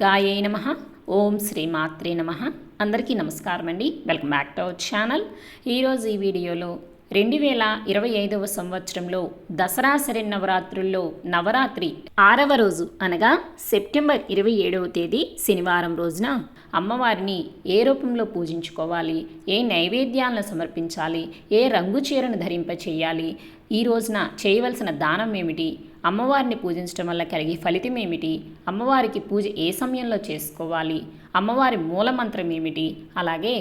దుర్గాయై నమః. ఓం శ్రీమాత్రే నమః. అందరికీ నమస్కారం అండి. Welcome back to our channel. ఈరోజు ఈ వీడియోలో 2025వ సంవత్సరంలో దసరా శరన్నవరాత్రుల్లో నవరాత్రి 6వ రోజు అనగా సెప్టెంబర్ 27వ తేదీ శనివారం రోజున అమ్మవారిని ఏ రూపంలో పూజించుకోవాలి, ఏ నైవేద్యాలను సమర్పించాలి, ఏ రంగు చీరను ధరింపచేయాలి, ఈ రోజున చేయవలసిన దానం ఏమిటి, అమ్మవారిని పూజించడం వల్ల కలిగే ఫలితం ఏమిటి, అమ్మవారికి పూజ ఏ సమయంలో చేసుకోవాలి, అమ్మవారి మూలమంత్రం ఏమిటి, అలాగే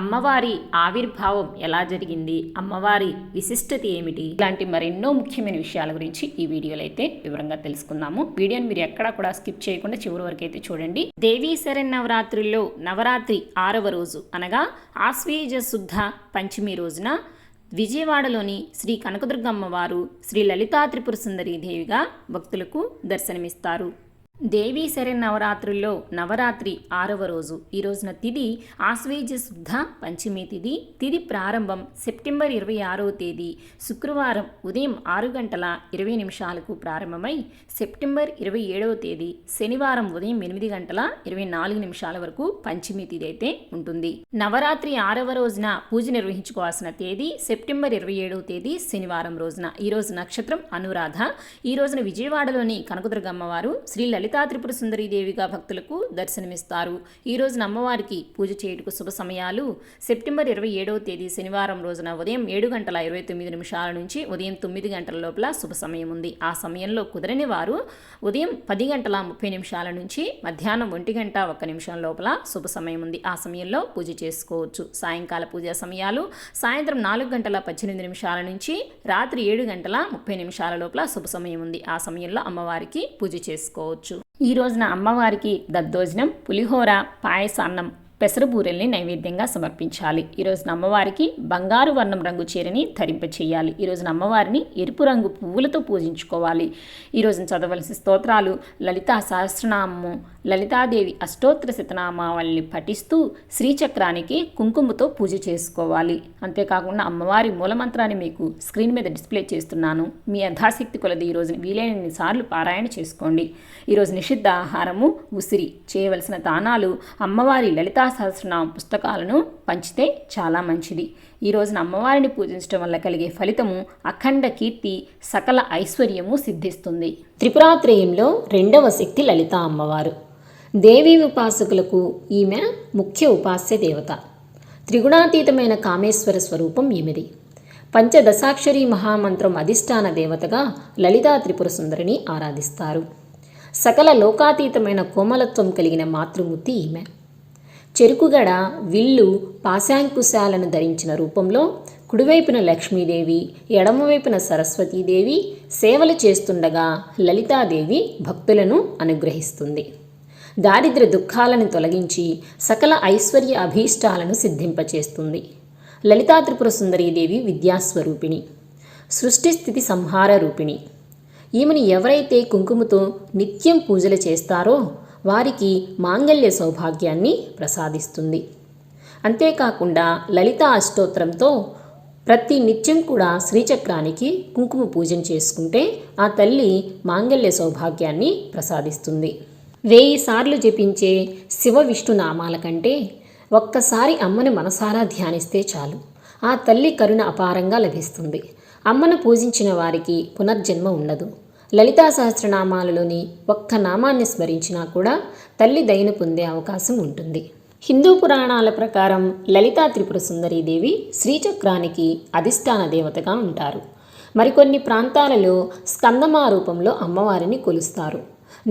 అమ్మవారి ఆవిర్భావం ఎలా జరిగింది, అమ్మవారి విశిష్టత ఏమిటి, ఇలాంటి మరెన్నో ముఖ్యమైన విషయాల గురించి ఈ వీడియోలో అయితే వివరంగా తెలుసుకుందాము. వీడియోని మీరు ఎక్కడా కూడా స్కిప్ చేయకుండా చివరి వరకు అయితే చూడండి. దేవీ శరన్నవరాత్రుల్లో నవరాత్రి 6వ రోజు అనగా ఆశ్వీజ శుద్ధ పంచమి రోజున విజయవాడలోని శ్రీ కనకదుర్గమ్మ వారు శ్రీ లలితా త్రిపుర సుందరీ దేవిగా భక్తులకు దర్శనమిస్తారు. దేవీ శరన్నవరాత్రుల్లో నవరాత్రి 6వ రోజు ఈ రోజున తిథి ఆశ్వీజ శుద్ధ పంచమి తిథి. తిథి ప్రారంభం సెప్టెంబర్ 26వ తేదీ శుక్రవారం ఉదయం 6:20 ప్రారంభమై సెప్టెంబర్ 27వ తేదీ శనివారం ఉదయం 8:24 వరకు పంచమి తిథి అయితే ఉంటుంది. నవరాత్రి 6వ రోజున పూజ నిర్వహించుకోవాల్సిన తేదీ సెప్టెంబర్ 27వ తేదీ శనివారం రోజున. ఈ రోజు నక్షత్రం అనురాధ. ఈ రోజున విజయవాడలోని కనకదుర్గమ్మ వారు శ్రీ లలితా త్రిపుర సుందరీ దేవిగా భక్తులకు దర్శనమిస్తారు. ఈ రోజున అమ్మవారికి పూజ చేయుటకు శుభ సమయాలు సెప్టెంబర్ 27వ తేదీ శనివారం రోజున ఉదయం 7:29 నుంచి ఉదయం 9 లోపల శుభ సమయం ఉంది. ఆ సమయంలో కుదరని వారు ఉదయం 10:30 నుంచి మధ్యాహ్నం 1:01 లోపల శుభ సమయం ఉంది. ఆ సమయంలో పూజ చేసుకోవచ్చు. సాయంకాల పూజా సమయాలు సాయంత్రం 4:18 నుంచి రాత్రి 7:30 లోపల శుభ సమయం ఉంది. ఆ సమయంలో అమ్మవారికి పూజ చేసుకోవచ్చు. ఈ రోజున అమ్మవారికి దద్దోజనం, పులిహోర, పాయసాన్నం, పెసరబూరెల్ని నైవేద్యంగా సమర్పించాలి. ఈ రోజున అమ్మవారికి బంగారు వర్ణం రంగు చీరని ధరింపచేయాలి. ఈ రోజున అమ్మవారిని ఎరుపు రంగు పువ్వులతో పూజించుకోవాలి. ఈ రోజున చదవలసిన స్తోత్రాలు లలితా సహస్రనామము, లలితాదేవి అష్టోత్తర శతనామావళిని పఠిస్తూ శ్రీచక్రానికి కుంకుమతో పూజ చేసుకోవాలి. అంతేకాకుండా అమ్మవారి మూలమంత్రాన్ని మీకు స్క్రీన్ మీద డిస్ప్లే చేస్తున్నాను. మీ యథాశక్తి కొలది ఈ రోజున వీలైనన్ని సార్లు పారాయణ చేసుకోండి. ఈరోజు నిషిద్ధ ఆహారము, ఉసిరి. చేయవలసిన దానాలు అమ్మవారి లలితా సహస్రనామ పుస్తకాలను పంచితే చాలా మంచిది. ఈ రోజున అమ్మవారిని పూజించడం వల్ల కలిగే ఫలితము అఖండ కీర్తి, సకల ఐశ్వర్యము సిద్ధిస్తుంది. త్రిపురాత్రయంలో 2వ శక్తి లలితా అమ్మవారు. దేవీ ఉపాసకులకు ఈమె ముఖ్య ఉపాస్య దేవత. త్రిగుణాతీతమైన కామేశ్వర స్వరూపం ఈమెది. పంచదశాక్షరి మహామంత్రం అధిష్టాన దేవతగా లలితా త్రిపుర సుందరిని ఆరాధిస్తారు. సకల లోకాతీతమైన కోమలత్వం కలిగిన మాతృమూర్తి ఈమె. చెరుకుగడ, విల్లు, పాశాంకుశాలను ధరించిన రూపంలో కుడివైపున లక్ష్మీదేవి, ఎడమవైపున సరస్వతీదేవి సేవలు చేస్తుండగా లలితాదేవి భక్తులను అనుగ్రహిస్తుంది. దారిద్ర్య దుఃఖాలను తొలగించి సకల ఐశ్వర్య అభీష్టాలను సిద్ధింపచేస్తుంది. లలితా త్రిపుర సుందరీదేవి విద్యాస్వరూపిణి, సృష్టి స్థితి సంహార రూపిణి. ఈమెను ఎవరైతే కుంకుమతో నిత్యం పూజలు చేస్తారో వారికి మాంగళ్య సౌభాగ్యాన్ని ప్రసాదిస్తుంది. అంతేకాకుండా లలితా అష్టోత్తరంతో ప్రతి నిత్యం కూడా శ్రీచక్రానికి కుంకుమ పూజన చేసుకుంటే ఆ తల్లి మాంగళ్య సౌభాగ్యాన్ని ప్రసాదిస్తుంది. 1000 సార్లు జపించే శివ విష్ణు నామాల కంటే ఒక్కసారి అమ్మని మనసారా ధ్యానిస్తే చాలు. ఆ తల్లి కరుణ అపారంగా లభిస్తుంది. అమ్మను పూజించిన వారికి పునర్జన్మ ఉండదు. లలితా సహస్రనామాలలోని ఒక్క నామాన్ని స్మరించినా కూడా తల్లి దయను పొందే అవకాశం ఉంటుంది. హిందూ పురాణాల ప్రకారం లలితా త్రిపుర సుందరీదేవి శ్రీచక్రానికి అధిష్టాన దేవతగా ఉంటారు. మరికొన్ని ప్రాంతాలలో స్కందమా రూపంలో అమ్మవారిని కొలుస్తారు.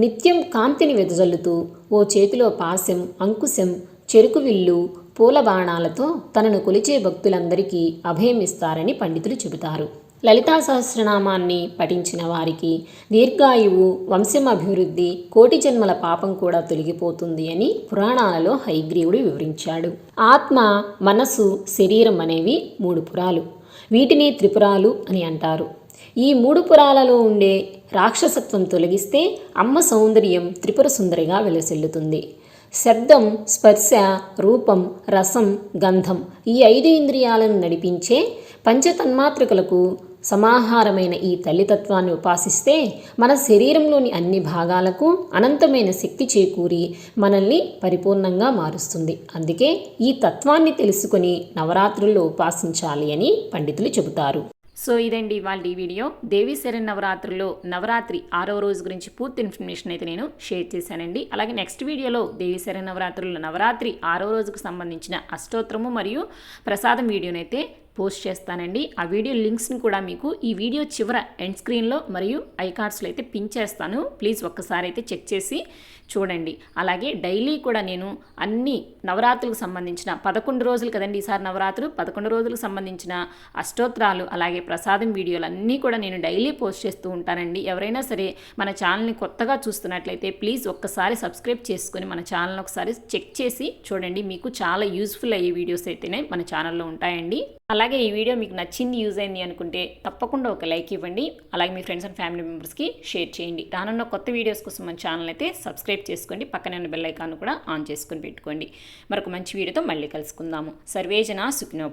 నిత్యం కాంతిని వెదజల్లుతూ ఓ చేతిలో పాశం, అంకుశం, చెరుకు విల్లు, పూల బాణాలతో తనను కొలిచే భక్తులందరికీ అభయమిస్తారని పండితులు చెబుతారు. లలితా సహస్రనామాన్ని పఠించిన వారికి దీర్ఘాయువు, వంశం అభివృద్ధి, కోటి జన్మల పాపం కూడా తొలగిపోతుంది అని పురాణాలలో హయగ్రీవుడు వివరించాడు. ఆత్మ, మనసు, శరీరం అనేవి 3 పురాలు. వీటిని త్రిపురాలు అని అంటారు. ఈ 3 పురాలలో ఉండే రాక్షసత్వం తొలగిస్తే అమ్మ సౌందర్యం త్రిపుర సుందరిగా వెలసిల్లుతుంది. శబ్దం, స్పర్శ, రూపం, రసం, గంధం ఈ 5 ఇంద్రియాలను నడిపించే పంచతన్మాత్రికలకు సమాహారమైన ఈ తల్లితత్వాన్ని ఉపాసిస్తే మన శరీరంలోని అన్ని భాగాలకు అనంతమైన శక్తి చేకూరి మనల్ని పరిపూర్ణంగా మారుస్తుంది. అందుకే ఈ తత్వాన్ని తెలుసుకొని నవరాత్రుల్లో ఉపాసించాలి అని పండితులు చెబుతారు. సో ఇదండి ఇవాళ ఈ వీడియో. దేవీ శరన్నవరాత్రుల్లో నవరాత్రి 6వ రోజు గురించి పూర్తి ఇన్ఫర్మేషన్ అయితే నేను షేర్ చేశానండి. అలాగే నెక్స్ట్ వీడియోలో దేవీ శరన్నవరాత్రుల్లో నవరాత్రి 6వ రోజుకు సంబంధించిన అష్టోత్తరము మరియు ప్రసాదం వీడియోనైతే పోస్ట్ చేస్తానండి. ఆ వీడియో లింక్స్ని కూడా మీకు ఈ వీడియో చివర ఎండ్ స్క్రీన్లో మరియు ఐకార్డ్స్లో అయితే పిన్ చేస్తాను. ప్లీజ్ ఒక్కసారి అయితే చెక్ చేసి చూడండి. అలాగే డైలీ కూడా నేను అన్ని నవరాత్రులకు సంబంధించిన 11 రోజులు కదండి ఈసారి నవరాత్రులు, 11 రోజులకు సంబంధించిన అష్టోత్తరాలు అలాగే ప్రసాదం వీడియోలు అన్నీ కూడా నేను డైలీ పోస్ట్ చేస్తూ ఉంటానండి. ఎవరైనా సరే మన ఛానల్ని కొత్తగా చూస్తున్నట్లయితే ప్లీజ్ ఒక్కసారి సబ్స్క్రైబ్ చేసుకొని మన ఛానల్ని ఒకసారి చెక్ చేసి చూడండి. మీకు చాలా యూస్ఫుల్ అయ్యే వీడియోస్ అయితేనే మన ఛానల్లో ఉంటాయండి. అలాగే ఈ వీడియో మీకు నచ్చింది, యూజ్ అయింది అనుకుంటే తప్పకుండా ఒక లైక్ ఇవ్వండి. అలాగే మీ ఫ్రెండ్స్ అండ్ ఫ్యామిలీ మెంబర్స్కి షేర్ చేయండి. రానున్న కొత్త వీడియోస్ కోసం మన ఛానల్ అయితే సబ్స్క్రైబ్ చేసుకోండి. పక్కనే ఉన్న బెల్ ఐకాన్ కూడా ఆన్ చేసుకొని పెట్టుకోండి. మరొక మంచి వీడియోతో మళ్ళీ కలుసుకుందాము. సర్వేజన సుఖినో.